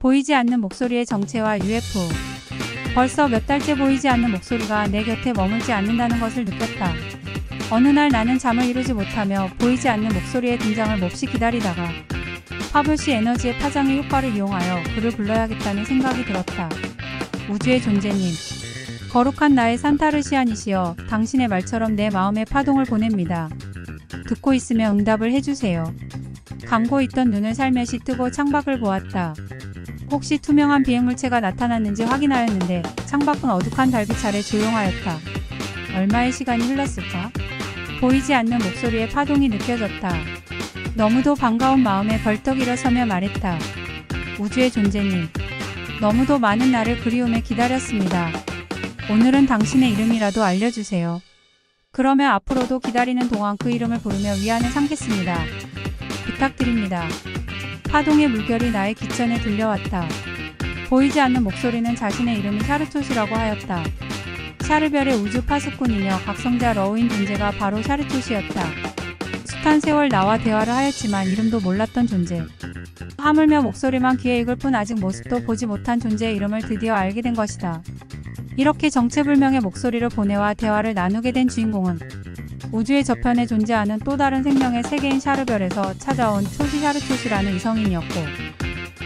보이지 않는 목소리의 정체와 UFO. 벌써 몇 달째 보이지 않는 목소리가 내 곁에 머물지 않는다는 것을 느꼈다. 어느 날 나는 잠을 이루지 못하며 보이지 않는 목소리의 등장을 몹시 기다리다가 파벌시 에너지의 파장의 효과를 이용하여 그를 불러야겠다는 생각이 들었다. 우주의 존재님, 거룩한 나의 산타르시아니시여, 당신의 말처럼 내 마음에 파동을 보냅니다. 듣고 있으면 응답을 해주세요. 감고 있던 눈을 살며시 뜨고 창밖을 보았다. 혹시 투명한 비행물체가 나타났는지 확인하였는데 창밖은 어둑한 달빛 아래 조용하였다. 얼마의 시간이 흘렀을까? 보이지 않는 목소리의 파동이 느껴졌다. 너무도 반가운 마음에 벌떡 일어서며 말했다. 우주의 존재님, 너무도 많은 날을 그리움에 기다렸습니다. 오늘은 당신의 이름이라도 알려주세요. 그러면 앞으로도 기다리는 동안 그 이름을 부르며 위안을 삼겠습니다. 부탁드립니다. 파동의 물결이 나의 귀천에 들려왔다. 보이지 않는 목소리는 자신의 이름이 샤르토시라고 하였다. 샤르별의 우주 파수꾼이며 각성자 러우인 존재가 바로 샤르토시였다. 숱한 세월 나와 대화를 하였지만 이름도 몰랐던 존재. 하물며 목소리만 귀에 익을 뿐 아직 모습도 보지 못한 존재의 이름을 드디어 알게 된 것이다. 이렇게 정체불명의 목소리를 보내와 대화를 나누게 된 주인공은 우주의 저편에 존재하는 또 다른 생명의 세계인 샤르별에서 찾아온 초시 샤르토시라는 이성인이었고,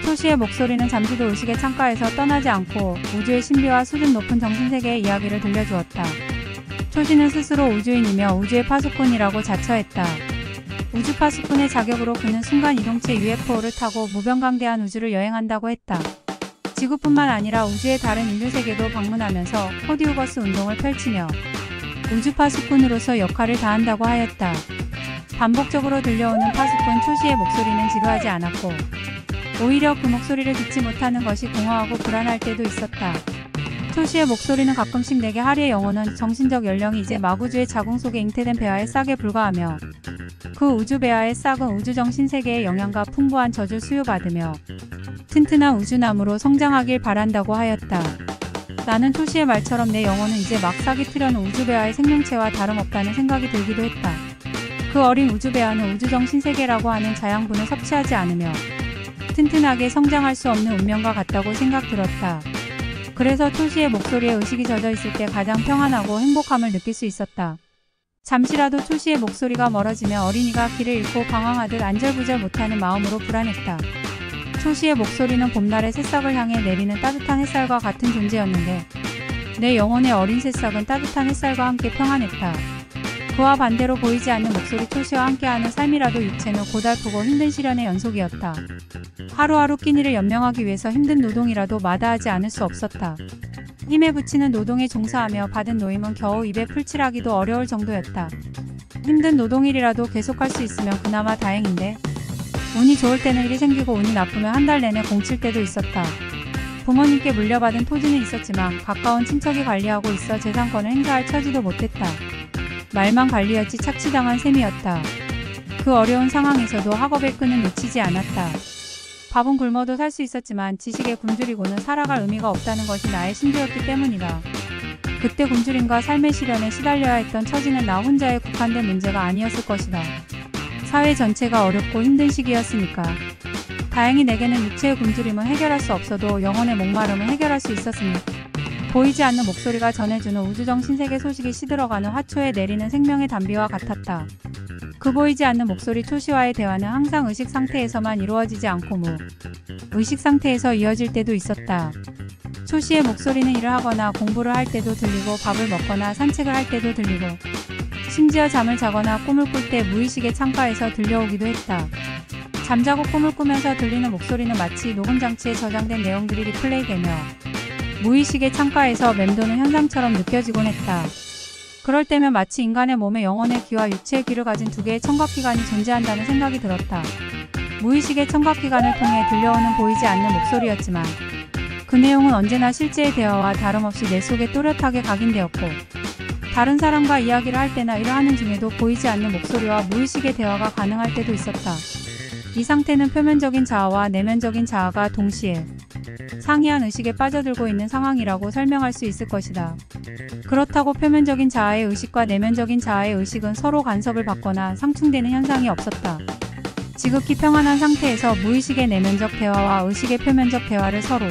초시의 목소리는 잠시도 의식의 창가에서 떠나지 않고 우주의 신비와 수준 높은 정신세계의 이야기를 들려주었다. 초시는 스스로 우주인이며 우주의 파수꾼이라고 자처했다. 우주 파수꾼의 자격으로 그는 순간이동체 UFO를 타고 무변강대한 우주를 여행한다고 했다. 지구뿐만 아니라 우주의 다른 인류세계도 방문하면서 포디우거스 운동을 펼치며 우주 파수꾼으로서 역할을 다한다고 하였다. 반복적으로 들려오는 파수꾼 초시의 목소리는 지루하지 않았고, 오히려 그 목소리를 듣지 못하는 것이 공허하고 불안할 때도 있었다. 초시의 목소리는 가끔씩 내게 하리의 영혼은 정신적 연령이 이제 마구주의 자궁 속에 잉태된 배아의 싹에 불과하며 그 우주 배아의 싹은 우주정신 세계의 영향과 풍부한 젖을 수요받으며 튼튼한 우주나무로 성장하길 바란다고 하였다. 나는 초시의 말처럼 내 영혼은 이제 막 싹이 트려는 우주배아의 생명체와 다름없다는 생각이 들기도 했다. 그 어린 우주배아는 우주정신 세계라고 하는 자양분을 섭취하지 않으며 튼튼하게 성장할 수 없는 운명과 같다고 생각 들었다. 그래서 초시의 목소리에 의식이 젖어 있을 때 가장 평안하고 행복함을 느낄 수 있었다. 잠시라도 초시의 목소리가 멀어지면 어린이가 길을 잃고 방황하듯 안절부절 못하는 마음으로 불안했다. 초시의 목소리는 봄날의 새싹을 향해 내리는 따뜻한 햇살과 같은 존재였는데 내 영혼의 어린 새싹은 따뜻한 햇살과 함께 평안했다. 그와 반대로 보이지 않는 목소리 초시와 함께하는 삶이라도 육체는 고달프고 힘든 시련의 연속이었다. 하루하루 끼니를 연명하기 위해서 힘든 노동이라도 마다하지 않을 수 없었다. 힘에 부치는 노동에 종사하며 받은 노임은 겨우 입에 풀칠하기도 어려울 정도였다. 힘든 노동일이라도 계속할 수 있으면 그나마 다행인데 운이 좋을 때는 일이 생기고 운이 나쁘면 한 달 내내 공칠 때도 있었다. 부모님께 물려받은 토지는 있었지만 가까운 친척이 관리하고 있어 재산권을 행사할 처지도 못했다. 말만 관리였지 착취당한 셈이었다. 그 어려운 상황에서도 학업의 끈은 놓치지 않았다. 밥은 굶어도 살 수 있었지만 지식에 굶주리고는 살아갈 의미가 없다는 것이 나의 신조였기 때문이다. 그때 굶주림과 삶의 시련에 시달려야 했던 처지는 나 혼자에 국한된 문제가 아니었을 것이다. 사회 전체가 어렵고 힘든 시기였으니까. 다행히 내게는 육체의 굶주림은 해결할 수 없어도 영혼의 목마름은 해결할 수 있었으니 보이지 않는 목소리가 전해주는 우주정신세계 소식이 시들어가는 화초에 내리는 생명의 단비와 같았다. 그 보이지 않는 목소리 초시와의 대화는 항상 의식 상태에서만 이루어지지 않고 무의식 상태에서 이어질 때도 있었다. 초시의 목소리는 일을 하거나 공부를 할 때도 들리고 밥을 먹거나 산책을 할 때도 들리고 심지어 잠을 자거나 꿈을 꿀 때 무의식의 창가에서 들려오기도 했다. 잠자고 꿈을 꾸면서 들리는 목소리는 마치 녹음장치에 저장된 내용들이 리플레이되며 무의식의 창가에서 맴도는 현상처럼 느껴지곤 했다. 그럴 때면 마치 인간의 몸에 영혼의 귀와 육체의 귀를 가진 두 개의 청각기관이 존재한다는 생각이 들었다. 무의식의 청각기관을 통해 들려오는 보이지 않는 목소리였지만 그 내용은 언제나 실제의 대화와 다름없이 내 속에 또렷하게 각인되었고 다른 사람과 이야기를 할 때나 일을 하는 중에도 보이지 않는 목소리와 무의식의 대화가 가능할 때도 있었다. 이 상태는 표면적인 자아와 내면적인 자아가 동시에 상이한 의식에 빠져들고 있는 상황이라고 설명할 수 있을 것이다. 그렇다고 표면적인 자아의 의식과 내면적인 자아의 의식은 서로 간섭을 받거나 상충되는 현상이 없었다. 지극히 평안한 상태에서 무의식의 내면적 대화와 의식의 표면적 대화를 서로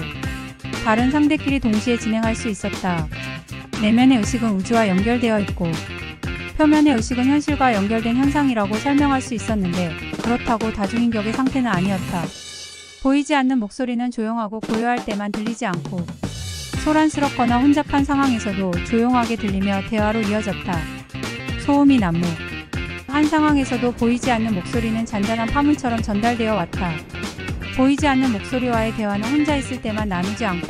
다른 상대끼리 동시에 진행할 수 있었다. 내면의 의식은 우주와 연결되어 있고 표면의 의식은 현실과 연결된 현상이라고 설명할 수 있었는데 그렇다고 다중인격의 상태는 아니었다. 보이지 않는 목소리는 조용하고 고요할 때만 들리지 않고 소란스럽거나 혼잡한 상황에서도 조용하게 들리며 대화로 이어졌다. 소음이 난무. 한 상황에서도 보이지 않는 목소리는 잔잔한 파문처럼 전달되어 왔다. 보이지 않는 목소리와의 대화는 혼자 있을 때만 나누지 않고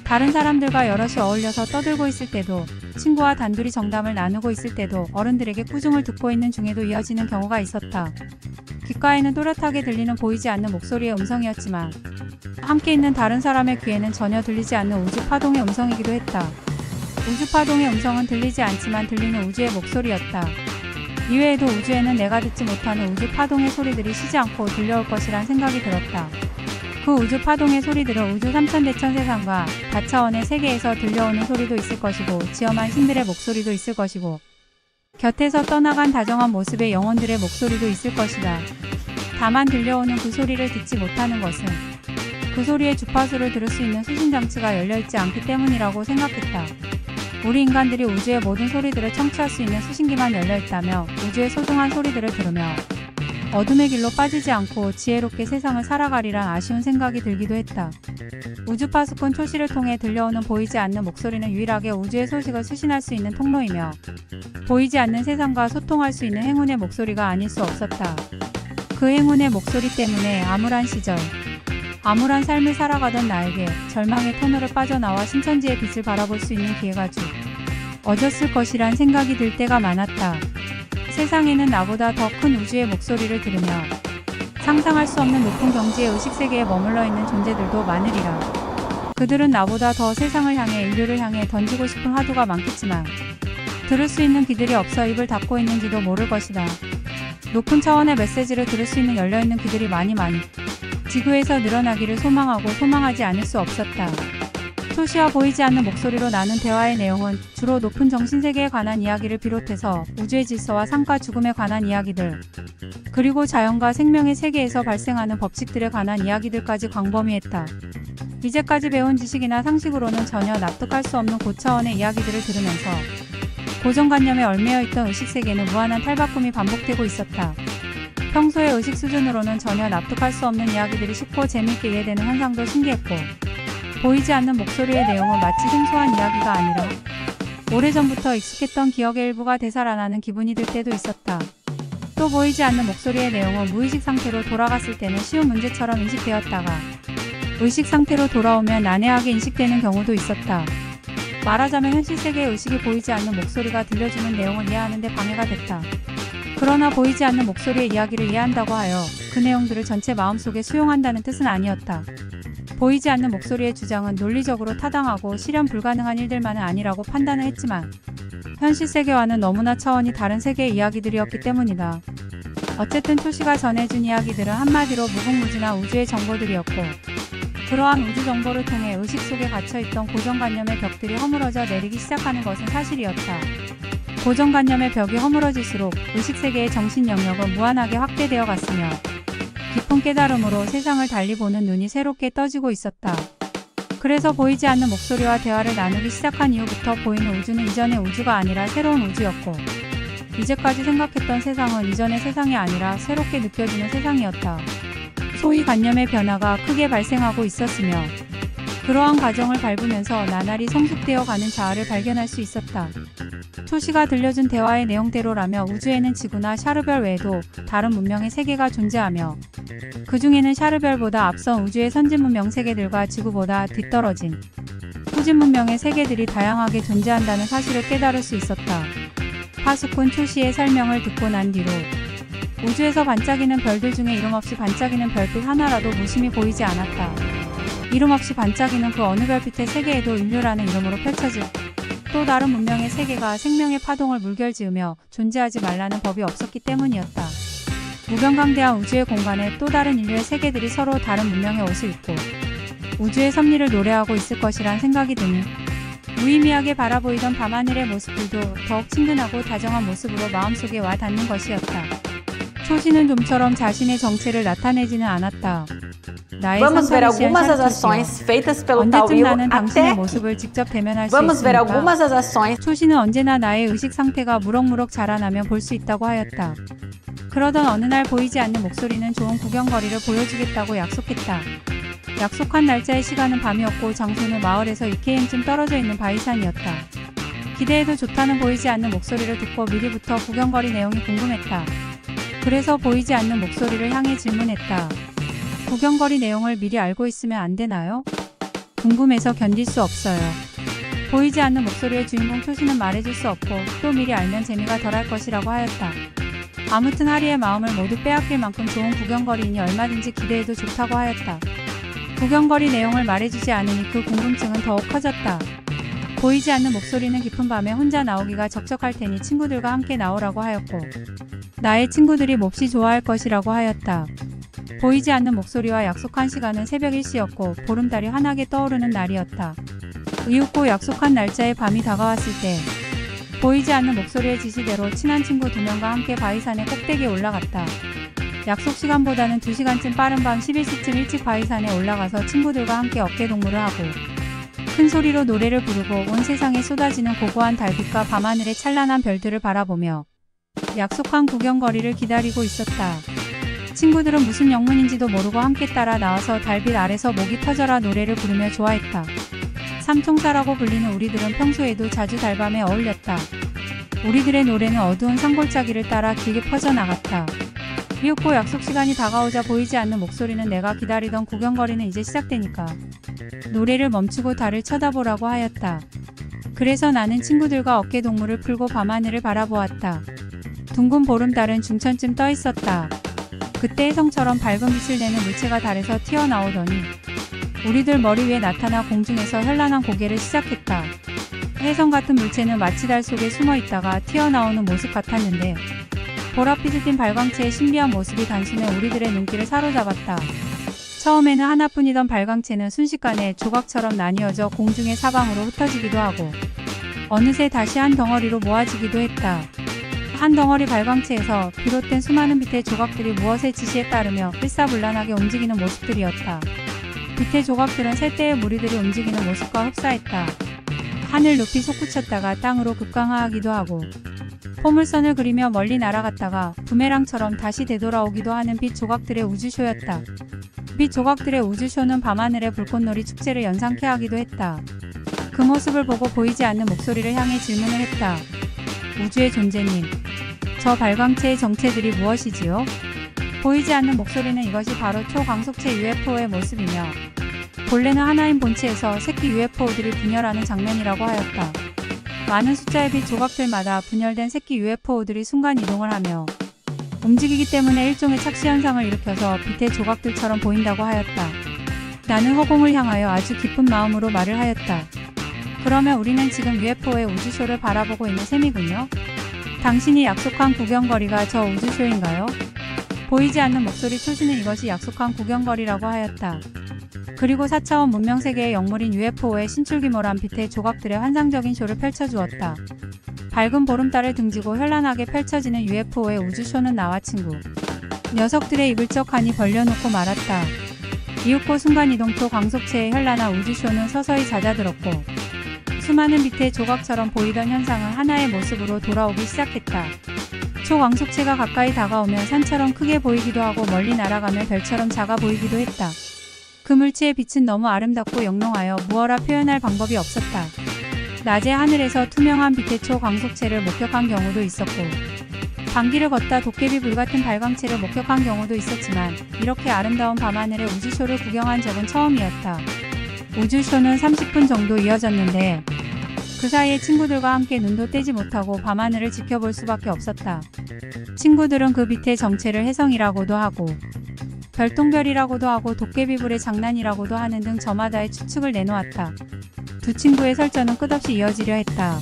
다른 사람들과 여럿이 어울려서 떠들고 있을 때도 친구와 단둘이 정담을 나누고 있을 때도 어른들에게 꾸중을 듣고 있는 중에도 이어지는 경우가 있었다. 귓가에는 또렷하게 들리는 보이지 않는 목소리의 음성이었지만 함께 있는 다른 사람의 귀에는 전혀 들리지 않는 우주 파동의 음성이기도 했다. 우주 파동의 음성은 들리지 않지만 들리는 우주의 목소리였다. 이외에도 우주에는 내가 듣지 못하는 우주 파동의 소리들이 쉬지 않고 들려올 것이란 생각이 들었다. 그 우주 파동의 소리들은 우주 삼천대천 세상과 다차원의 세계에서 들려오는 소리도 있을 것이고 지엄한 신들의 목소리도 있을 것이고 곁에서 떠나간 다정한 모습의 영혼들의 목소리도 있을 것이다. 다만 들려오는 그 소리를 듣지 못하는 것은 그 소리의 주파수를 들을 수 있는 수신장치가 열려있지 않기 때문이라고 생각했다. 우리 인간들이 우주의 모든 소리들을 청취할 수 있는 수신기만 열려있다며 우주의 소중한 소리들을 들으며 어둠의 길로 빠지지 않고 지혜롭게 세상을 살아가리란 아쉬운 생각이 들기도 했다. 우주 파수꾼 초시를 통해 들려오는 보이지 않는 목소리는 유일하게 우주의 소식을 수신할 수 있는 통로이며 보이지 않는 세상과 소통할 수 있는 행운의 목소리가 아닐 수 없었다. 그 행운의 목소리 때문에 암울한 시절, 암울한 삶을 살아가던 나에게 절망의 터널을 빠져나와 신천지의 빛을 바라볼 수 있는 기회가 주어졌을 것이란 생각이 들 때가 많았다. 세상에는 나보다 더 큰 우주의 목소리를 들으며 상상할 수 없는 높은 경지의 의식세계에 머물러 있는 존재들도 많으리라. 그들은 나보다 더 세상을 향해 인류를 향해 던지고 싶은 화두가 많겠지만 들을 수 있는 귀들이 없어 입을 닫고 있는지도 모를 것이다. 높은 차원의 메시지를 들을 수 있는 열려있는 귀들이 많이 지구에서 늘어나기를 소망하고 소망하지 않을 수 없었다. 초시와 보이지 않는 목소리로 나눈 대화의 내용은 주로 높은 정신세계에 관한 이야기를 비롯해서 우주의 질서와 삶과 죽음에 관한 이야기들, 그리고 자연과 생명의 세계에서 발생하는 법칙들에 관한 이야기들까지 광범위했다. 이제까지 배운 지식이나 상식으로는 전혀 납득할 수 없는 고차원의 이야기들을 들으면서 고정관념에 얽매여 있던 의식세계는 무한한 탈바꿈이 반복되고 있었다. 평소의 의식 수준으로는 전혀 납득할 수 없는 이야기들이 쉽고 재미있게 이해되는 현상도 신기했고 보이지 않는 목소리의 내용은 마치 생소한 이야기가 아니라 오래전부터 익숙했던 기억의 일부가 되살아나는 기분이 들 때도 있었다. 또 보이지 않는 목소리의 내용은 무의식 상태로 돌아갔을 때는 쉬운 문제처럼 인식되었다가 의식 상태로 돌아오면 난해하게 인식되는 경우도 있었다. 말하자면 현실세계의 의식이 보이지 않는 목소리가 들려주는 내용을 이해하는 데 방해가 됐다. 그러나 보이지 않는 목소리의 이야기를 이해한다고 하여 그 내용들을 전체 마음속에 수용한다는 뜻은 아니었다. 보이지 않는 목소리의 주장은 논리적으로 타당하고 실현 불가능한 일들만은 아니라고 판단을 했지만 현실 세계와는 너무나 차원이 다른 세계의 이야기들이었기 때문이다. 어쨌든 초시가 전해준 이야기들은 한마디로 무궁무진한 우주의 정보들이었고 그러한 우주 정보를 통해 의식 속에 갇혀있던 고정관념의 벽들이 허물어져 내리기 시작하는 것은 사실이었다. 고정관념의 벽이 허물어질수록 의식세계의 정신 영역은 무한하게 확대되어 갔으며 깊은 깨달음으로 세상을 달리 보는 눈이 새롭게 떠지고 있었다. 그래서 보이지 않는 목소리와 대화를 나누기 시작한 이후부터 보이는 우주는 이전의 우주가 아니라 새로운 우주였고 이제까지 생각했던 세상은 이전의 세상이 아니라 새롭게 느껴지는 세상이었다. 소위 관념의 변화가 크게 발생하고 있었으며 그러한 과정을 밟으면서 나날이 성숙되어 가는 자아를 발견할 수 있었다. 초시가 들려준 대화의 내용대로라며 우주에는 지구나 샤르별 외에도 다른 문명의 세계가 존재하며 그 중에는 샤르별보다 앞선 우주의 선진 문명 세계들과 지구보다 뒤떨어진 후진 문명의 세계들이 다양하게 존재한다는 사실을 깨달을 수 있었다. 파수꾼 초시의 설명을 듣고 난 뒤로 우주에서 반짝이는 별들 중에 이름 없이 반짝이는 별빛 하나라도 무심히 보이지 않았다. 이름 없이 반짝이는 그 어느 별빛의 세계에도 인류라는 이름으로 펼쳐질 또 다른 문명의 세계가 생명의 파동을 물결지으며 존재하지 말라는 법이 없었기 때문이었다. 무변강대한 우주의 공간에 또 다른 인류의 세계들이 서로 다른 문명의 옷을 입고 우주의 섭리를 노래하고 있을 것이란 생각이 드니 무의미하게 바라보이던 밤하늘의 모습들도 더욱 친근하고 다정한 모습으로 마음속에 와 닿는 것이었다. 초신은 좀처럼 자신의 정체를 나타내지는 않았다. 나의 Vamos ver 상처를 algumas das 시한 샤토시여. ações feitas pelo tal 언제쯤 Will 나는 당신의 até 모습을 직접 대면할 수 Vamos ver 있습니까? algumas das ações 초신은 언제나 나의 의식 상태가 무럭무럭 자라나면 볼 수 있다고 하였다. 그러던 어느 날 보이지 않는 목소리는 좋은 구경거리를 보여주겠다고 약속했다. 약속한 날짜의 시간은 밤이었고 장소는 마을에서 2km쯤 떨어져 있는 바위산이었다. 기대해도 좋다는 보이지 않는 목소리를 듣고 미리부터 구경거리 내용이 궁금했다. 그래서 보이지 않는 목소리를 향해 질문했다. 구경거리 내용을 미리 알고 있으면 안 되나요? 궁금해서 견딜 수 없어요. 보이지 않는 목소리의 주인공 초신은 말해줄 수 없고 또 미리 알면 재미가 덜할 것이라고 하였다. 아무튼 하리의 마음을 모두 빼앗길 만큼 좋은 구경거리이니 얼마든지 기대해도 좋다고 하였다. 구경거리 내용을 말해주지 않으니 그 궁금증은 더욱 커졌다. 보이지 않는 목소리는 깊은 밤에 혼자 나오기가 적적할 테니 친구들과 함께 나오라고 하였고 나의 친구들이 몹시 좋아할 것이라고 하였다. 보이지 않는 목소리와 약속한 시간은 새벽 1시였고 보름달이 환하게 떠오르는 날이었다. 이윽고 약속한 날짜의 밤이 다가왔을 때 보이지 않는 목소리의 지시대로 친한 친구 2명과 함께 바위산의 꼭대기에 올라갔다. 약속 시간보다는 2시간쯤 빠른 밤 11시쯤 일찍 바위산에 올라가서 친구들과 함께 어깨동무를 하고 큰 소리로 노래를 부르고 온 세상에 쏟아지는 고고한 달빛과 밤하늘의 찬란한 별들을 바라보며 약속한 구경거리를 기다리고 있었다. 친구들은 무슨 영문인지도 모르고 함께 따라 나와서 달빛 아래서 목이 터져라 노래를 부르며 좋아했다. 삼총사라고 불리는 우리들은 평소에도 자주 달밤에 어울렸다. 우리들의 노래는 어두운 산골짜기를 따라 길게 퍼져나갔다. 이윽고 약속 시간이 다가오자 보이지 않는 목소리는 내가 기다리던 구경거리는 이제 시작되니까 노래를 멈추고 달을 쳐다보라고 하였다. 그래서 나는 친구들과 어깨동무를 풀고 밤하늘을 바라보았다. 둥근 보름달은 중천쯤 떠 있었다. 그때 혜성처럼 밝은 빛을 내는 물체가 달에서 튀어나오더니 우리들 머리 위에 나타나 공중에서 현란한 고개를 시작했다. 혜성 같은 물체는 마치 달 속에 숨어 있다가 튀어나오는 모습 같았는데 보랏빛을 띤 발광체의 신비한 모습이 단숨에 우리들의 눈길을 사로잡았다. 처음에는 하나뿐이던 발광체는 순식간에 조각처럼 나뉘어져 공중의 사방으로 흩어지기도 하고 어느새 다시 한 덩어리로 모아지기도 했다. 한 덩어리 발광체에서 비롯된 수많은 빛의 조각들이 무엇의 지시에 따르며 일사불란하게 움직이는 모습들이었다. 빛의 조각들은 새떼의 무리들이 움직이는 모습과 흡사했다. 하늘 높이 솟구쳤다가 땅으로 급강하하기도 하고 포물선을 그리며 멀리 날아갔다가 부메랑처럼 다시 되돌아오기도 하는 빛 조각들의 우주쇼였다. 빛 조각들의 우주쇼는 밤하늘의 불꽃놀이 축제를 연상케 하기도 했다. 그 모습을 보고 보이지 않는 목소리를 향해 질문을 했다. 우주의 존재님, 저 발광체의 정체들이 무엇이지요? 보이지 않는 목소리는 이것이 바로 초광속체 UFO의 모습이며 본래는 하나인 본체에서 새끼 UFO들이 분열하는 장면이라고 하였다. 많은 숫자의 빛 조각들마다 분열된 새끼 UFO들이 순간 이동을 하며 움직이기 때문에 일종의 착시 현상을 일으켜서 빛의 조각들처럼 보인다고 하였다. 나는 허공을 향하여 아주 깊은 마음으로 말을 하였다. 그러면 우리는 지금 UFO의 우주쇼를 바라보고 있는 셈이군요. 당신이 약속한 구경거리가 저 우주쇼인가요? 보이지 않는 목소리 초신은 이것이 약속한 구경거리라고 하였다. 그리고 4차원 문명세계의 영물인 UFO의 신출귀몰한 빛의 조각들의 환상적인 쇼를 펼쳐주었다. 밝은 보름달을 등지고 현란하게 펼쳐지는 UFO의 우주쇼는 나와 친구 녀석들의 입을 쩍하니 벌려놓고 말았다. 이윽고 순간이동 초광속체의 현란한 우주쇼는 서서히 잦아들었고 수많은 빛의 조각처럼 보이던 현상은 하나의 모습으로 돌아오기 시작했다. 초광속체가 가까이 다가오면 산처럼 크게 보이기도 하고 멀리 날아가면 별처럼 작아 보이기도 했다. 그 물체의 빛은 너무 아름답고 영롱하여 무어라 표현할 방법이 없었다. 낮에 하늘에서 투명한 빛의 초광속체를 목격한 경우도 있었고 방귀를 걷다 도깨비 불같은 발광체를 목격한 경우도 있었지만 이렇게 아름다운 밤하늘의 우주쇼를 구경한 적은 처음이었다. 우주쇼는 30분 정도 이어졌는데 그 사이에 친구들과 함께 눈도 떼지 못하고 밤하늘을 지켜볼 수밖에 없었다. 친구들은 그 빛의 정체를 혜성이라고도 하고 별똥별이라고도 하고 도깨비불의 장난이라고도 하는 등 저마다의 추측을 내놓았다. 두 친구의 설전은 끝없이 이어지려 했다.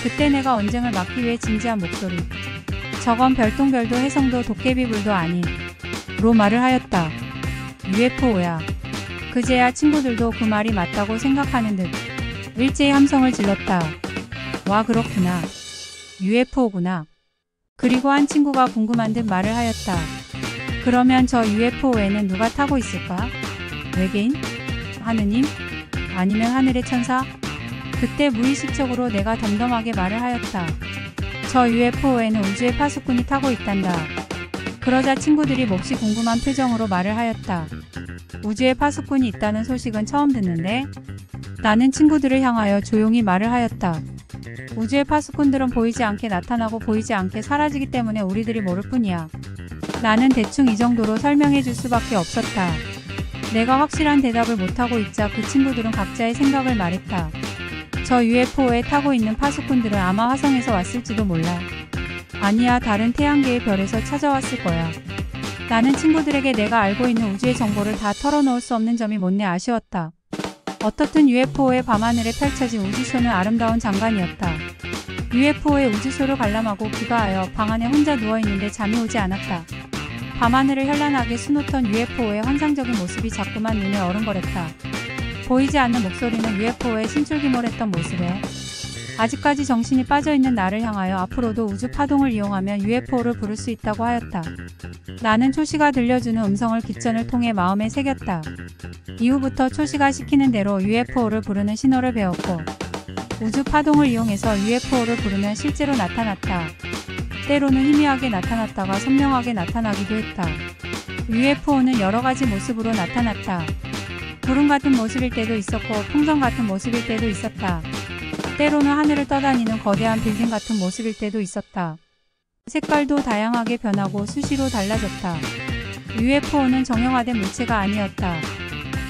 그때 내가 언쟁을 막기 위해 진지한 목소리. 저건 별똥별도 혜성도 도깨비불도 아닌 로 말을 하였다. UFO야. 그제야 친구들도 그 말이 맞다고 생각하는 듯 일제히 함성을 질렀다. 와 그렇구나. UFO구나. 그리고 한 친구가 궁금한 듯 말을 하였다. 그러면 저 UFO에는 누가 타고 있을까? 외계인? 하느님? 아니면 하늘의 천사? 그때 무의식적으로 내가 덤덤하게 말을 하였다. 저 UFO에는 우주의 파수꾼이 타고 있단다. 그러자 친구들이 몹시 궁금한 표정으로 말을 하였다. 우주의 파수꾼이 있다는 소식은 처음 듣는데? 나는 친구들을 향하여 조용히 말을 하였다. 우주의 파수꾼들은 보이지 않게 나타나고 보이지 않게 사라지기 때문에 우리들이 모를 뿐이야. 나는 대충 이 정도로 설명해 줄 수밖에 없었다. 내가 확실한 대답을 못하고 있자 그 친구들은 각자의 생각을 말했다. 저 UFO에 타고 있는 파수꾼들은 아마 화성에서 왔을지도 몰라. 아니야, 다른 태양계의 별에서 찾아왔을 거야. 나는 친구들에게 내가 알고 있는 우주의 정보를 다 털어놓을 수 없는 점이 못내 아쉬웠다. 어떻든 UFO의 밤하늘에 펼쳐진 우주쇼는 아름다운 장관이었다. UFO의 우주쇼를 관람하고 귀가하여 방 안에 혼자 누워있는데 잠이 오지 않았다. 밤하늘을 현란하게 수놓던 UFO의 환상적인 모습이 자꾸만 눈에 어른거렸다. 보이지 않는 목소리는 UFO의 신출귀몰했던 모습에 아직까지 정신이 빠져있는 나를 향하여 앞으로도 우주 파동을 이용하면 UFO를 부를 수 있다고 하였다. 나는 초시가 들려주는 음성을 귓전을 통해 마음에 새겼다. 이후부터 초시가 시키는 대로 UFO를 부르는 신호를 배웠고 우주 파동을 이용해서 UFO를 부르면 실제로 나타났다. 때로는 희미하게 나타났다가 선명하게 나타나기도 했다. UFO는 여러가지 모습으로 나타났다. 구름 같은 모습일 때도 있었고 풍선 같은 모습일 때도 있었다. 때로는 하늘을 떠다니는 거대한 빌딩 같은 모습일 때도 있었다. 색깔도 다양하게 변하고 수시로 달라졌다. UFO는 정형화된 물체가 아니었다.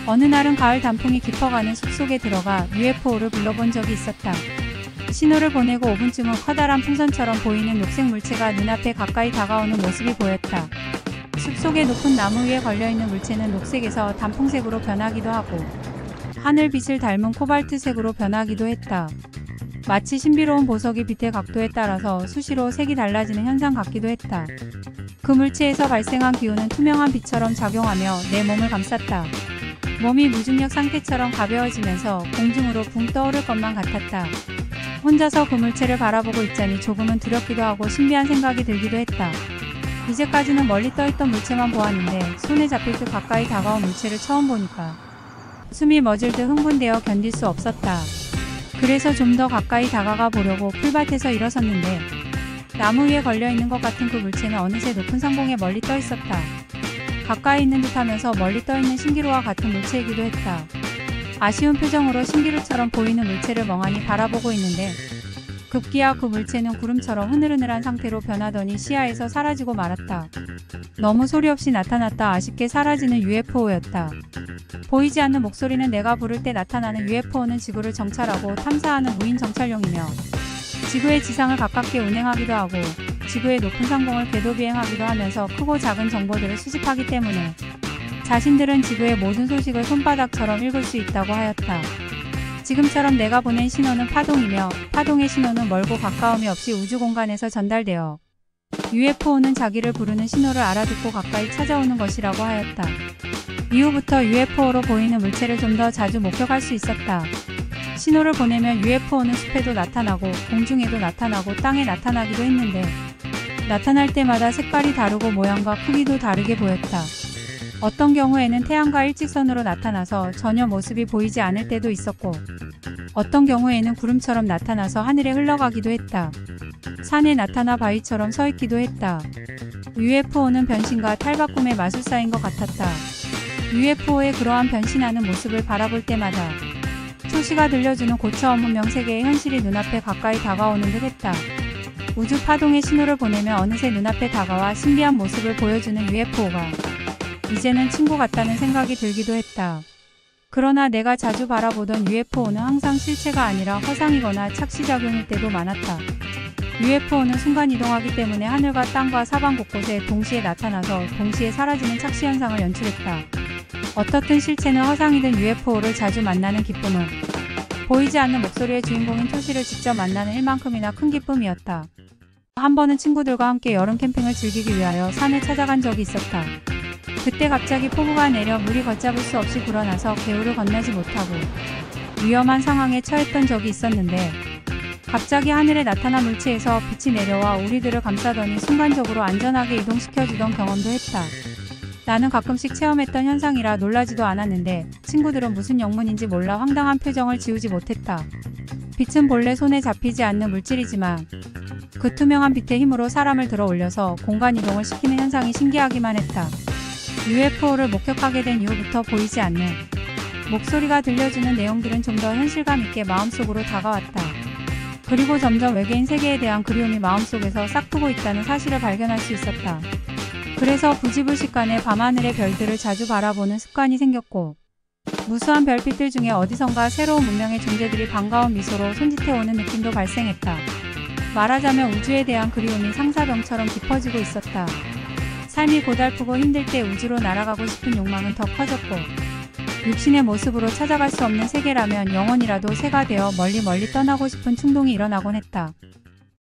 어느 날은 가을 단풍이 깊어가는 숲속에 들어가 UFO를 불러본 적이 있었다. 신호를 보내고 5분쯤은 커다란 풍선처럼 보이는 녹색 물체가 눈앞에 가까이 다가오는 모습이 보였다. 숲속의 높은 나무 위에 걸려있는 물체는 녹색에서 단풍색으로 변하기도 하고 하늘빛을 닮은 코발트색으로 변하기도 했다. 마치 신비로운 보석이 빛의 각도에 따라서 수시로 색이 달라지는 현상 같기도 했다. 그 물체에서 발생한 기운은 투명한 빛처럼 작용하며 내 몸을 감쌌다. 몸이 무중력 상태처럼 가벼워지면서 공중으로 붕 떠오를 것만 같았다. 혼자서 그 물체를 바라보고 있자니 조금은 두렵기도 하고 신비한 생각이 들기도 했다. 이제까지는 멀리 떠있던 물체만 보았는데 손에 잡힐 듯 가까이 다가온 물체를 처음 보니까 숨이 멎을 듯 흥분되어 견딜 수 없었다. 그래서 좀 더 가까이 다가가 보려고 풀밭에서 일어섰는데 나무 위에 걸려있는 것 같은 그 물체는 어느새 높은 상공에 멀리 떠 있었다. 가까이 있는 듯하면서 멀리 떠있는 신기루와 같은 물체이기도 했다. 아쉬운 표정으로 신기루처럼 보이는 물체를 멍하니 바라보고 있는데 급기야 그 물체는 구름처럼 흐느흐느한 상태로 변하더니 시야에서 사라지고 말았다. 너무 소리 없이 나타났다 아쉽게 사라지는 UFO였다. 보이지 않는 목소리는 내가 부를 때 나타나는 UFO는 지구를 정찰하고 탐사하는 무인 정찰용이며 지구의 지상을 가깝게 운행하기도 하고 지구의 높은 상공을 궤도 비행하기도 하면서 크고 작은 정보들을 수집하기 때문에 자신들은 지구의 모든 소식을 손바닥처럼 읽을 수 있다고 하였다. 지금처럼 내가 보낸 신호는 파동이며 파동의 신호는 멀고 가까움이 없이 우주 공간에서 전달되어 UFO는 자기를 부르는 신호를 알아듣고 가까이 찾아오는 것이라고 하였다. 이후부터 UFO로 보이는 물체를 좀 더 자주 목격할 수 있었다. 신호를 보내면 UFO는 숲에도 나타나고 공중에도 나타나고 땅에 나타나기도 했는데 나타날 때마다 색깔이 다르고 모양과 크기도 다르게 보였다. 어떤 경우에는 태양과 일직선으로 나타나서 전혀 모습이 보이지 않을 때도 있었고 어떤 경우에는 구름처럼 나타나서 하늘에 흘러가기도 했다. 산에 나타나 바위처럼 서 있기도 했다. UFO는 변신과 탈바꿈의 마술사인 것 같았다. UFO의 그러한 변신하는 모습을 바라볼 때마다 초시가 들려주는 고차원문 명세계의 현실이 눈앞에 가까이 다가오는 듯 했다. 우주 파동의 신호를 보내며 어느새 눈앞에 다가와 신비한 모습을 보여주는 UFO가 이제는 친구 같다는 생각이 들기도 했다. 그러나 내가 자주 바라보던 UFO는 항상 실체가 아니라 허상이거나 착시작용일 때도 많았다. UFO는 순간이동하기 때문에 하늘과 땅과 사방 곳곳에 동시에 나타나서 동시에 사라지는 착시현상을 연출했다. 어떻든 실체는 허상이든 UFO를 자주 만나는 기쁨은 보이지 않는 목소리의 주인공인 초시를 직접 만나는 일만큼이나 큰 기쁨이었다. 한 번은 친구들과 함께 여름 캠핑을 즐기기 위하여 산을 찾아간 적이 있었다. 그때 갑자기 폭우가 내려 물이 걷잡을 수 없이 불어나서 개울을 건너지 못하고 위험한 상황에 처했던 적이 있었는데 갑자기 하늘에 나타난 물체에서 빛이 내려와 우리들을 감싸더니 순간적으로 안전하게 이동시켜주던 경험도 했다. 나는 가끔씩 체험했던 현상이라 놀라지도 않았는데 친구들은 무슨 영문인지 몰라 황당한 표정을 지우지 못했다. 빛은 본래 손에 잡히지 않는 물질이지만 그 투명한 빛의 힘으로 사람을 들어 올려서 공간 이동을 시키는 현상이 신기하기만 했다. UFO를 목격하게 된 이후부터 보이지 않는 목소리가 들려주는 내용들은 좀 더 현실감 있게 마음속으로 다가왔다. 그리고 점점 외계인 세계에 대한 그리움이 마음속에서 싹트고 있다는 사실을 발견할 수 있었다. 그래서 부지불식간에 밤하늘의 별들을 자주 바라보는 습관이 생겼고 무수한 별빛들 중에 어디선가 새로운 문명의 존재들이 반가운 미소로 손짓해오는 느낌도 발생했다. 말하자면 우주에 대한 그리움이 상사병처럼 깊어지고 있었다. 삶이 고달프고 힘들 때 우주로 날아가고 싶은 욕망은 더 커졌고 육신의 모습으로 찾아갈 수 없는 세계라면 영혼이라도 새가 되어 멀리 떠나고 싶은 충동이 일어나곤 했다.